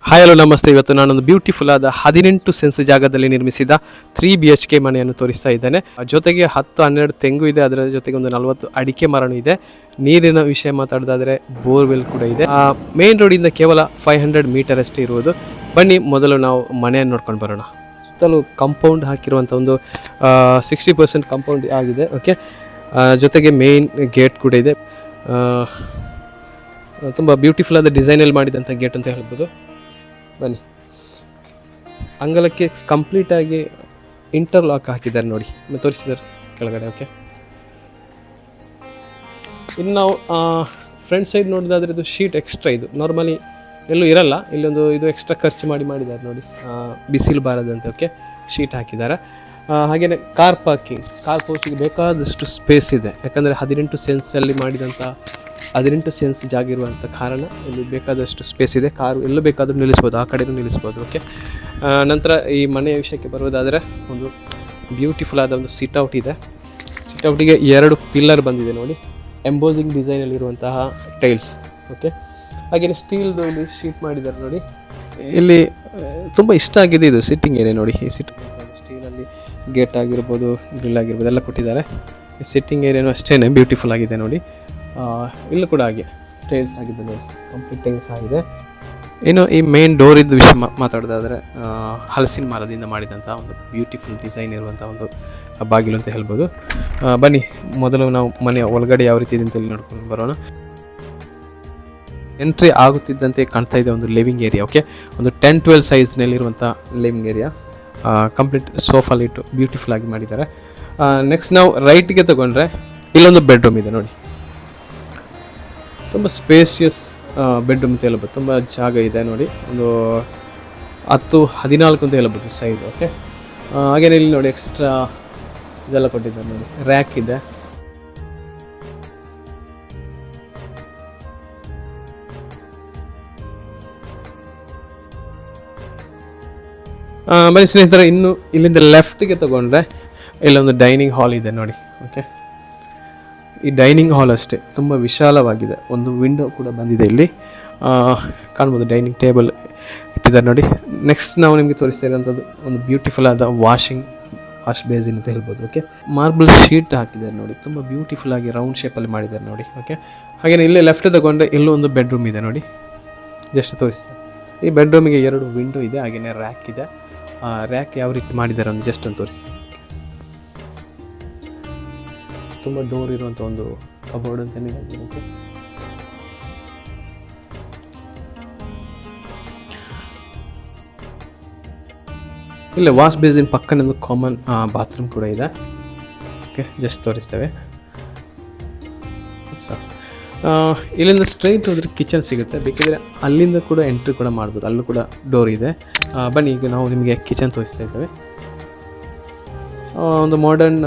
Hi hello ನಮಸ್ತೆ. ಇವತ್ತು ನಾನೊಂದು ಬ್ಯೂಟಿಫುಲ್ ಆದ 18 ಸೆನ್ಸ್ ಜಾಗದಲ್ಲಿ ನಿರ್ಮಿಸಿದ 3 BHK ಮನೆಯನ್ನು ತೋರಿಸ್ತಾ ಇದ್ದೇನೆ. ಜೊತೆಗೆ 10-12 ತೆಂಗು ಇದೆ, ಅದರ ಜೊತೆಗೆ ಒಂದು 40 ಅಡಿಕೆ ಮರನೂ ಇದೆ. ನೀರಿನ ವಿಷಯ ಮಾತಾಡೋದಾದ್ರೆ ಬೋರ್ವೆಲ್ ಕೂಡ ಇದೆ. ಮೇನ್ ರೋಡಿಂದ ಕೇವಲ 500 ಮೀಟರ್ ಅಷ್ಟೇ ಇರುವುದು. ಬನ್ನಿ ಮೊದಲು ನಾವು ಮನೆಯನ್ನು ನೋಡ್ಕೊಂಡು ಬರೋಣ. ಸುತ್ತಲೂ ಕಾಂಪೌಂಡ್ ಹಾಕಿರುವಂಥ ಒಂದು 60% ಕಾಂಪೌಂಡ್ ಆಗಿದೆ. ಓಕೆ, ಜೊತೆಗೆ ಮೇನ್ ಗೇಟ್ ಕೂಡ ಇದೆ. ತುಂಬ ಬ್ಯೂಟಿಫುಲ್ ಆದ ಡಿಸೈನಲ್ಲಿ ಮಾಡಿದಂಥ ಗೇಟ್ ಅಂತ ಹೇಳ್ಬೋದು. ಬನ್ನಿ, ಅಂಗಲಕ್ಕೆ ಕಂಪ್ಲೀಟಾಗಿ ಇಂಟರ್ಲಾಕ್ ಹಾಕಿದ್ದಾರೆ ನೋಡಿ, ತೋರಿಸಿದ್ದಾರೆ ಕೆಳಗಡೆ. ಓಕೆ, ಇನ್ನು ನಾವು ಫ್ರಂಟ್ ಸೈಡ್ ನೋಡೋದಾದರೆ ಇದು ಶೀಟ್ ಎಕ್ಸ್ಟ್ರಾ, ಇದು ನಾರ್ಮಲಿ ಎಲ್ಲೂ ಇರಲ್ಲ. ಇಲ್ಲೊಂದು ಇದು ಎಕ್ಸ್ಟ್ರಾ ಖರ್ಚು ಮಾಡಿದ್ದಾರೆ ನೋಡಿ, ಬಿಸಿಲು ಬಾರದಂತೆ. ಓಕೆ, ಶೀಟ್ ಹಾಕಿದ್ದಾರೆ. ಹಾಗೆಯೇ ಕಾರ್ ಪಾರ್ಕಿಂಗ್ ಬೇಕಾದಷ್ಟು ಸ್ಪೇಸ್ ಇದೆ. ಯಾಕಂದರೆ 18 ಸೆನ್ಸಲ್ಲಿ ಮಾಡಿದಂಥ 18 ಸೆನ್ಸ್ ಜಾಗ ಇರುವಂಥ ಕಾರಣ ಇಲ್ಲಿ ಬೇಕಾದಷ್ಟು ಸ್ಪೇಸ್ ಇದೆ. ಕಾರು ಎಲ್ಲೂ ಬೇಕಾದರೂ ನಿಲ್ಲಿಸ್ಬೋದು, ಆ ಕಡೆಯೂ ನಿಲ್ಲಿಸ್ಬೋದು. ಓಕೆ, ನಂತರ ಈ ಮನೆಯ ವಿಷಯಕ್ಕೆ ಬರುವುದಾದರೆ ಒಂದು ಬ್ಯೂಟಿಫುಲ್ ಆದ ಒಂದು ಸಿಟ್ಔಟ್ ಇದೆ. ಸಿಟ್ಔಟಿಗೆ 2 ಪಿಲ್ಲರ್ ಬಂದಿದೆ ನೋಡಿ, ಎಂಬೋಸಿಂಗ್ ಡಿಸೈನಲ್ಲಿರುವಂತಹ ಟೈಲ್ಸ್. ಓಕೆ, ಹಾಗೆಯೇ ಸ್ಟೀಲ್ದು ಇಲ್ಲಿ ಶೀಟ್ ಮಾಡಿದ್ದಾರೆ ನೋಡಿ. ಇಲ್ಲಿ ತುಂಬ ಇಷ್ಟ ಆಗಿದೆ ಇದು ಸಿಟ್ಟಿಂಗ್ ಏರಿಯಾ ನೋಡಿ. ಈ ಸ್ಟೀಲಲ್ಲಿ ಗೇಟ್ ಆಗಿರ್ಬೋದು, ಗ್ರಿಲ್ ಆಗಿರ್ಬೋದು ಎಲ್ಲ ಕೊಟ್ಟಿದ್ದಾರೆ. ಈ ಸಿಟ್ಟಿಂಗ್ ಏರಿಯಾನು ಅಷ್ಟೇ ಬ್ಯೂಟಿಫುಲ್ ಆಗಿದೆ ನೋಡಿ. ಇಲ್ಲೂ ಕೂಡ ಹಾಗೆ ಟೈಲ್ಸ್ ಆಗಿದೆ ನೋಡಿ, ಕಂಪ್ಲೀಟ್ ಟೈಲ್ಸ್ ಆಗಿದೆ. ಇನ್ನು ಈ ಮೇನ್ ಡೋರ್ ಇದ್ದ ವಿಷಯ ಮಾತಾಡೋದಾದರೆ ಹಲಸಿನ ಮರದಿಂದ ಮಾಡಿದಂಥ ಒಂದು ಬ್ಯೂಟಿಫುಲ್ ಡಿಸೈನ್ ಇರುವಂಥ ಒಂದು ಬಾಗಿಲು ಅಂತ ಹೇಳ್ಬೋದು. ಬನ್ನಿ ಮೊದಲು ನಾವು ಮನೆಯ ಒಳಗಡೆ ಯಾವ ರೀತಿ ಇದೆ ಅಂತ ಇಲ್ಲಿ ನೋಡ್ಕೊಂಡು ಬರೋಣ. ಎಂಟ್ರಿ ಆಗುತ್ತಿದ್ದಂತೆ ಕಾಣ್ತಾ ಇದೆ ಒಂದು ಲಿವಿಂಗ್ ಏರಿಯಾ. ಓಕೆ, ಒಂದು 10-12 ಸೈಜ್ನಲ್ಲಿರುವಂಥ ಲಿವಿಂಗ್ ಏರಿಯಾ, ಕಂಪ್ಲೀಟ್ ಸೋಫಾ ಇಟ್ಟು ಬ್ಯೂಟಿಫುಲ್ ಆಗಿ ಮಾಡಿದ್ದಾರೆ. ನೆಕ್ಸ್ಟ್ ನಾವು ರೈಟ್ಗೆ ತಗೊಂಡ್ರೆ ಇಲ್ಲೊಂದು ಬೆಡ್ರೂಮ್ ಇದೆ ನೋಡಿ, ತುಂಬ ಸ್ಪೇಸಿಯಸ್ ಬೆಡ್ರೂಮ್ ಅಂತ ಹೇಳ್ಬೋದು. ತುಂಬ ಜಾಗ ಇದೆ ನೋಡಿ, ಒಂದು 10-14 ಅಂತ ಹೇಳ್ಬೋದು ಸೈಜ್. ಓಕೆ, ಹಾಗೇನೆ ಇಲ್ಲಿ ನೋಡಿ ಎಕ್ಸ್ಟ್ರಾ ಇದೆಲ್ಲ ಕೊಟ್ಟಿದ್ದಾರೆ ನೋಡಿ, ರ್ಯಾಕ್ ಇದೆ. ಬನ್ನಿ ಸ್ನೇಹಿತರೆ, ಇನ್ನು ಇಲ್ಲಿಂದ ಲೆಫ್ಟ್ಗೆ ತಗೊಂಡ್ರೆ ಇಲ್ಲೊಂದು ಡೈನಿಂಗ್ ಹಾಲ್ ಇದೆ ನೋಡಿ. ಓಕೆ, ಈ ಡೈನಿಂಗ್ ಹಾಲ್ ಅಷ್ಟೇ ತುಂಬ ವಿಶಾಲವಾಗಿದೆ. ಒಂದು ವಿಂಡೋ ಕೂಡ ಬಂದಿದೆ ಇಲ್ಲಿ, ಕಾಣ್ಬೋದು. ಡೈನಿಂಗ್ ಟೇಬಲ್ ಇಟ್ಟಿದ್ದಾರೆ ನೋಡಿ. ನೆಕ್ಸ್ಟ್ ನಾವು ನಿಮಗೆ ತೋರಿಸ್ತಾ ಇರೋಂಥದ್ದು ಒಂದು ಬ್ಯೂಟಿಫುಲ್ ಆದ ವಾಶ್ ಬೇಸಿನ್ ಅಂತ ಹೇಳ್ಬೋದು. ಓಕೆ, ಮಾರ್ಬಲ್ ಶೀಟ್ ಹಾಕಿದ್ದಾರೆ ನೋಡಿ, ತುಂಬ ಬ್ಯೂಟಿಫುಲ್ ಆಗಿ ರೌಂಡ್ ಶೇಪಲ್ಲಿ ಮಾಡಿದ್ದಾರೆ ನೋಡಿ. ಓಕೆ, ಹಾಗೆಯೇ ಇಲ್ಲೇ ಲೆಫ್ಟ್ ತಗೊಂಡ್ರೆ ಇಲ್ಲೂ ಒಂದು ಬೆಡ್ರೂಮ್ ಇದೆ ನೋಡಿ, ಜಸ್ಟ್ ತೋರಿಸ್ತಾರೆ. ಈ ಬೆಡ್ರೂಮಿಗೆ 2 ವಿಂಡೋ ಇದೆ, ಹಾಗೆಯೇ ರ್ಯಾಕ್ ಇದೆ. ರ್ಯಾಕ್ ಯಾವ ರೀತಿ ಮಾಡಿದ್ದಾರೆ ಒಂದು ಜಸ್ಟ್ ಒಂದು ತೋರಿಸಿ. ತುಂಬ ಡೋರ್ ಇರುವಂಥ ಒಂದು ಕಬೋರ್ಡ್ ಅಂತಲೇ ಹೇಳ್ಬೋದು. ಇಲ್ಲ, ವಾಶ್ ಬೇಸಿನ್ ಪಕ್ಕನೇ ಒಂದು ಕಾಮನ್ ಬಾತ್ರೂಮ್ ಕೂಡ ಇದೆ. ಓಕೆ, ಜಸ್ಟ್ ತೋರಿಸ್ತೇವೆ. ಇಲ್ಲಿಂದ ಸ್ಟ್ರೈಟ್ ಹೋದ್ರೆ ಕಿಚನ್ ಸಿಗುತ್ತೆ, ಬೇಕಿದ್ರೆ ಅಲ್ಲಿಂದ ಕೂಡ ಎಂಟ್ರಿ ಕೂಡ ಮಾಡ್ಬೋದು, ಅಲ್ಲೂ ಕೂಡ ಡೋರ್ ಇದೆ. ಬನ್ನಿ, ಈಗ ನಾವು ನಿಮಗೆ ಕಿಚನ್ ತೋರಿಸ್ತಾ ಇದ್ದೇವೆ. ಒಂದು ಮಾಡರ್ನ್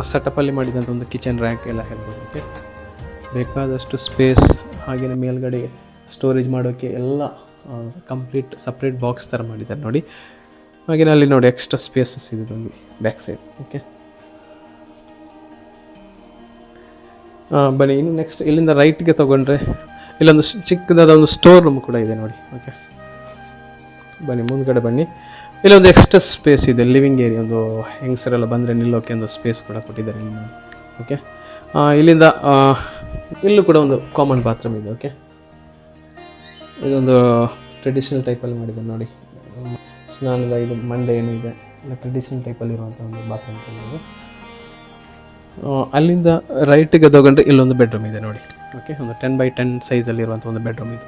ಸೆಟಪಲ್ಲಿ ಮಾಡಿದಂಥ ಒಂದು ಕಿಚನ್ ರ್ಯಾಕ್ ಎಲ್ಲ ಹೇಳ್ಬೋದು. ಓಕೆ, ಬೇಕಾದಷ್ಟು ಸ್ಪೇಸ್, ಹಾಗೆಯೇ ಮೇಲ್ಗಡೆ ಸ್ಟೋರೇಜ್ ಮಾಡೋಕ್ಕೆ ಎಲ್ಲ ಕಂಪ್ಲೀಟ್ ಸಪ್ರೇಟ್ ಬಾಕ್ಸ್ ಥರ ಮಾಡಿದ್ದಾರೆ ನೋಡಿ. ಹಾಗೆಯೇ ಅಲ್ಲಿ ನೋಡಿ ಎಕ್ಸ್ಟ್ರಾ ಸ್ಪೇಸಸ್ ಇದೆ ನಮಗೆ ಬ್ಯಾಕ್ ಸೈಡ್. ಓಕೆ, ಬನ್ನಿ ಇನ್ನು ನೆಕ್ಸ್ಟ್ ಇಲ್ಲಿಂದ ರೈಟ್ಗೆ ತೊಗೊಂಡ್ರೆ ಇಲ್ಲೊಂದು ಚಿಕ್ಕದಾದ ಒಂದು ಸ್ಟೋರ್ ರೂಮ್ ಕೂಡ ಇದೆ ನೋಡಿ. ಓಕೆ, ಬನ್ನಿ ಮುಂದ್ಗಡೆ ಬನ್ನಿ. ಇಲ್ಲೊಂದು ಎಕ್ಸ್ಟ್ರಾ ಸ್ಪೇಸ್ ಇದೆ, ಲಿವಿಂಗ್ ಏರಿಯಾ, ಒಂದು ಹೆಂಗಸರೆಲ್ಲ ಬಂದರೆ ನಿಲ್ಲೋಕೆ ಒಂದು ಸ್ಪೇಸ್ ಕೂಡ ಕೊಟ್ಟಿದ್ದಾರೆ ಇಲ್ಲಿ ನೋಡಿ. ಓಕೆ, ಇಲ್ಲಿಂದ ಇಲ್ಲೂ ಕೂಡ ಒಂದು ಕಾಮನ್ ಬಾತ್ರೂಮ್ ಇದೆ. ಓಕೆ, ಇದೊಂದು ಟ್ರೆಡಿಷನಲ್ ಟೈಪಲ್ಲಿ ಮಾಡಿದೆ ನೋಡಿ, ಸ್ನಾನದ ಇದು ಮಂಡೆ ಏನಿದೆ ಇಲ್ಲ ಟ್ರೆಡಿಷನಲ್ ಟೈಪಲ್ಲಿ ಇರುವಂಥ ಒಂದು ಬಾತ್ರೂಮ್ ಇದೆ. ಅಲ್ಲಿಂದ ರೈಟಿಗೆ ತಗೊಂಡ್ರೆ ಇಲ್ಲೊಂದು ಬೆಡ್ರೂಮ್ ಇದೆ ನೋಡಿ. ಓಕೆ, ಒಂದು 10x10 ಸೈಜಲ್ಲಿ ಇರುವಂಥ ಒಂದು ಬೆಡ್ರೂಮ್ ಇದೆ.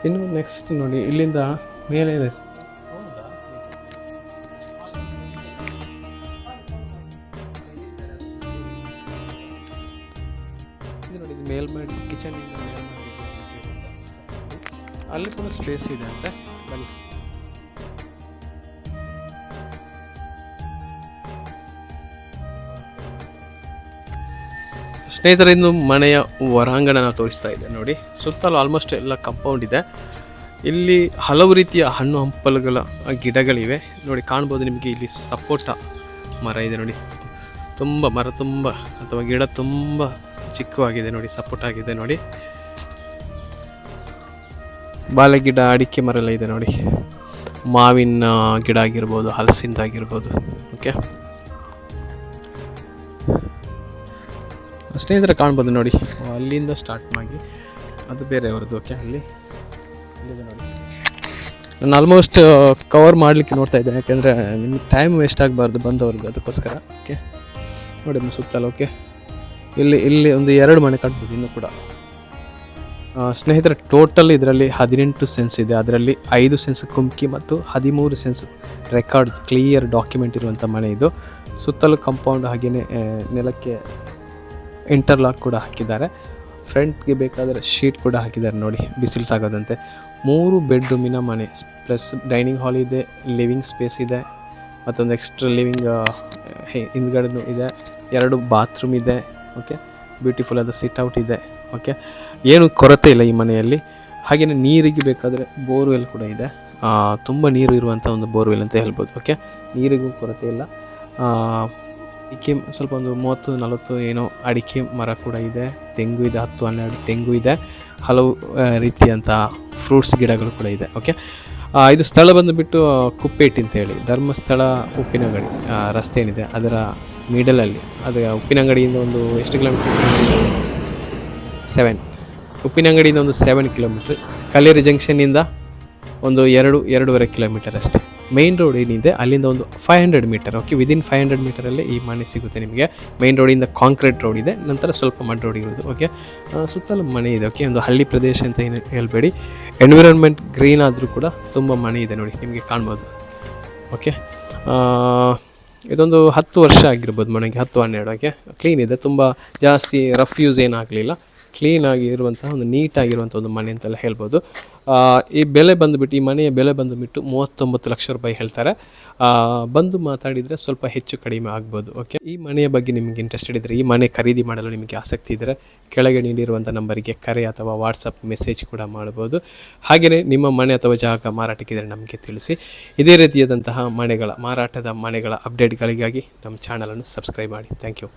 ಇನ್ನು ನೆಕ್ಸ್ಟ್ ನೋಡಿ, ಇಲ್ಲಿಂದ ಮೇಲೆ ಇದೆ ನೋಡಿ, ಮೇಲ್ಮಡಿ ಕಿಚನ್, ಅಲ್ಲಿ ಕೂಡ ಸ್ಪೇಸ್ ಇದೆ ಅಂತ. ಬನ್ನಿ, ಸ್ನೇಹಿತರೆ, ಇನ್ನು ಮನೆಯ ಹೊರಾಂಗಣ ತೋರಿಸ್ತಾ ಇದೆ ನೋಡಿ. ಸುತ್ತಲೂ ಆಲ್ಮೋಸ್ಟ್ ಎಲ್ಲ ಕಾಂಪೌಂಡ್ ಇದೆ. ಇಲ್ಲಿ ಹಲವು ರೀತಿಯ ಹಣ್ಣು ಹಂಪಲುಗಳ ಗಿಡಗಳಿವೆ ನೋಡಿ, ಕಾಣ್ಬೋದು ನಿಮಗೆ. ಇಲ್ಲಿ ಸಪೋಟ ಮರ ಇದೆ ನೋಡಿ, ತುಂಬ ಮರ ತುಂಬ ಅಥವಾ ಗಿಡ ತುಂಬ ಚಿಕ್ಕವಾಗಿದೆ ನೋಡಿ, ಸಪೋರ್ಟ್ ಆಗಿದೆ ನೋಡಿ. ಬಾಳೆ ಗಿಡ, ಅಡಿಕೆ ಮರ ಎಲ್ಲ ಇದೆ ನೋಡಿ. ಮಾವಿನ ಗಿಡ ಆಗಿರ್ಬೋದು, ಹಲಸಿಂದಾಗಿರ್ಬೋದು. ಓಕೆ, ಸ್ನೇಹಿತರೆ ಕಾಣ್ಬೋದು ನೋಡಿ, ಅಲ್ಲಿಂದ ಸ್ಟಾರ್ಟ್ ಮಾಡಿ ಅದು ಬೇರೆಯವ್ರದ್ದು. ಓಕೆ, ಅಲ್ಲಿದೆ ನೋಡಿ. ನಾನು ಆಲ್ಮೋಸ್ಟ್ ಕವರ್ ಮಾಡಲಿಕ್ಕೆ ನೋಡ್ತಾ ಇದ್ದೇನೆ, ಯಾಕೆಂದರೆ ನಿಮಗೆ ಟೈಮ್ ವೇಸ್ಟ್ ಆಗಬಾರ್ದು ಬಂದವ್ರಿಗೆ, ಅದಕ್ಕೋಸ್ಕರ. ಓಕೆ ನೋಡಿ ಸುತ್ತಲ್ಲ. ಓಕೆ, ಇಲ್ಲಿ ಒಂದು 2 ಮನೆ ಕಾಣ್ಬೋದು ಇನ್ನೂ ಕೂಡ. ಸ್ನೇಹಿತರೆ ಟೋಟಲ್ ಇದರಲ್ಲಿ 18 ಸೆನ್ಸ್ ಇದೆ. ಅದರಲ್ಲಿ 5 ಸೆನ್ಸ್ ಕುಮ್ಕಿ ಮತ್ತು 13 ಸೆನ್ಸ್ ರೆಕಾರ್ಡ್ ಕ್ಲಿಯರ್ ಡಾಕ್ಯುಮೆಂಟ್ ಇರುವಂಥ ಮನೆ ಇದು. ಸುತ್ತಲೂ ಕಂಪೌಂಡ್, ಹಾಗೆಯೇ ನೆಲಕ್ಕೆ ಇಂಟರ್ಲಾಕ್ ಕೂಡ ಹಾಕಿದ್ದಾರೆ. ಫ್ರಂಟ್ಗೆ ಬೇಕಾದರೆ ಶೀಟ್ ಕೂಡ ಹಾಕಿದ್ದಾರೆ ನೋಡಿ, ಬಿಸಿಲು ಸಾಗೋದಂತೆ. 3 ಬೆಡ್ರೂಮಿನ ಮನೆ ಪ್ಲಸ್ ಡೈನಿಂಗ್ ಹಾಲ್ ಇದೆ, ಲಿವಿಂಗ್ ಸ್ಪೇಸ್ ಇದೆ, ಮತ್ತೊಂದು ಎಕ್ಸ್ಟ್ರಾ ಲಿವಿಂಗ್ ಹಿಂದ್ಗಡೆನೂ ಇದೆ, 2 ಬಾತ್ರೂಮ್ ಇದೆ. ಓಕೆ, ಬ್ಯೂಟಿಫುಲ್ ಆದ ಸಿಟ್ಔಟ್ ಇದೆ. ಓಕೆ, ಏನು ಕೊರತೆ ಇಲ್ಲ ಈ ಮನೆಯಲ್ಲಿ. ಹಾಗೆಯೇ ನೀರಿಗೆ ಬೇಕಾದರೆ ಬೋರ್ವೆಲ್ ಕೂಡ ಇದೆ, ತುಂಬ ನೀರು ಇರುವಂಥ ಒಂದು ಬೋರ್ವೆಲ್ ಅಂತ ಹೇಳ್ಬೋದು. ಓಕೆ, ನೀರಿಗೂ ಕೊರತೆ ಇಲ್ಲ. ಅಡಿಕೆ ಸ್ವಲ್ಪ ಒಂದು 30-40 ಏನೋ ಅಡಿಕೆ ಮರ ಕೂಡ ಇದೆ, ತೆಂಗು ಇದೆ, 10-12 ತೆಂಗು ಇದೆ, ಹಲವು ರೀತಿಯಂಥ ಫ್ರೂಟ್ಸ್ ಗಿಡಗಳು ಕೂಡ ಇದೆ. ಓಕೆ, ಇದು ಸ್ಥಳ ಬಂದುಬಿಟ್ಟು ಕುಪ್ಪೇಟಿ ಅಂತ ಹೇಳಿ, ಧರ್ಮಸ್ಥಳ ಉಪ್ಪಿನಂಗಡಿ ರಸ್ತೆ ಏನಿದೆ ಅದರ ಮಿಡಲಲ್ಲಿ. ಅದು ಉಪ್ಪಿನಂಗಡಿಯಿಂದ ಒಂದು ಎಷ್ಟು ಕಿಲೋಮೀಟ್ರ್? 7. ಉಪ್ಪಿನಂಗಡಿಯಿಂದ ಒಂದು 7 ಕಿಲೋಮೀಟ್ರ್. ಕಲ್ಲೇರಿ ಜಂಕ್ಷನ್ನಿಂದ ಒಂದು 2-2.5 ಕಿಲೋಮೀಟರ್ ಅಷ್ಟೇ. ಮೈನ್ ರೋಡ್ ಏನಿದೆ ಅಲ್ಲಿಂದ ಒಂದು 500 ಮೀಟರ್. ಓಕೆ, ವಿದಿನ್ 500 ಮೀಟರಲ್ಲೇ ಈ ಮನೆ ಸಿಗುತ್ತೆ ನಿಮಗೆ. ಮೈನ್ ರೋಡಿಂದ ಕಾಂಕ್ರೀಟ್ ರೋಡ್ ಇದೆ, ನಂತರ ಸ್ವಲ್ಪ ಮಡ್ ರೋಡ್ ಇರೋದು. ಓಕೆ, ಸುತ್ತಲೂ ಮನೆ ಇದೆ. ಓಕೆ, ಒಂದು ಹಳ್ಳಿ ಪ್ರದೇಶ ಅಂತ ಏನು ಹೇಳಬೇಡಿ, ಎನ್ವಿರಾನ್ಮೆಂಟ್ ಗ್ರೀನ್ ಆದರೂ ಕೂಡ ತುಂಬ ಮನೆ ಇದೆ ನೋಡಿ, ನಿಮಗೆ ಕಾಣ್ಬೋದು. ಓಕೆ, ಇದೊಂದು 10 ವರ್ಷ ಆಗಿರ್ಬೋದು ಮನೆಗೆ, 10-12. ಓಕೆ, ಕ್ಲೀನ್ ಇದೆ, ತುಂಬ ಜಾಸ್ತಿ ರಫ್ ಯೂಸ್ ಏನಾಗಲಿಲ್ಲ, ಕ್ಲೀನಾಗಿ ಇರುವಂತಹ ಒಂದು ನೀಟಾಗಿರುವಂಥ ಒಂದು ಮನೆ ಅಂತೆಲ್ಲ ಹೇಳ್ಬೋದು. ಈ ಬೆಲೆ ಬಂದುಬಿಟ್ಟು, ಈ ಮನೆಯ ಬೆಲೆ ಬಂದುಬಿಟ್ಟು 39 ಲಕ್ಷ ರೂಪಾಯಿ ಹೇಳ್ತಾರೆ. ಬಂದು ಮಾತಾಡಿದರೆ ಸ್ವಲ್ಪ ಹೆಚ್ಚು ಕಡಿಮೆ ಆಗ್ಬೋದು. ಓಕೆ, ಈ ಮನೆಯ ಬಗ್ಗೆ ನಿಮಗೆ ಇಂಟ್ರೆಸ್ಟೆಡ್ ಇದ್ದರೆ, ಈ ಮನೆ ಖರೀದಿ ಮಾಡಲು ನಿಮಗೆ ಆಸಕ್ತಿ ಇದ್ದರೆ, ಕೆಳಗೆ ನೀಡಿರುವಂಥ ನಂಬರಿಗೆ ಕರೆ ಅಥವಾ ವಾಟ್ಸಪ್ ಮೆಸೇಜ್ ಕೂಡ ಮಾಡ್ಬೋದು. ಹಾಗೆಯೇ ನಿಮ್ಮ ಮನೆ ಅಥವಾ ಜಾಗ ಮಾರಾಟಕ್ಕಿದ್ದರೆ ನಮಗೆ ತಿಳಿಸಿ. ಇದೇ ರೀತಿಯಾದಂತಹ ಮಾರಾಟದ ಮನೆಗಳ ಅಪ್ಡೇಟ್ಗಳಿಗಾಗಿ ನಮ್ಮ ಚಾನಲನ್ನು ಸಬ್ಸ್ಕ್ರೈಬ್ ಮಾಡಿ. Thank you.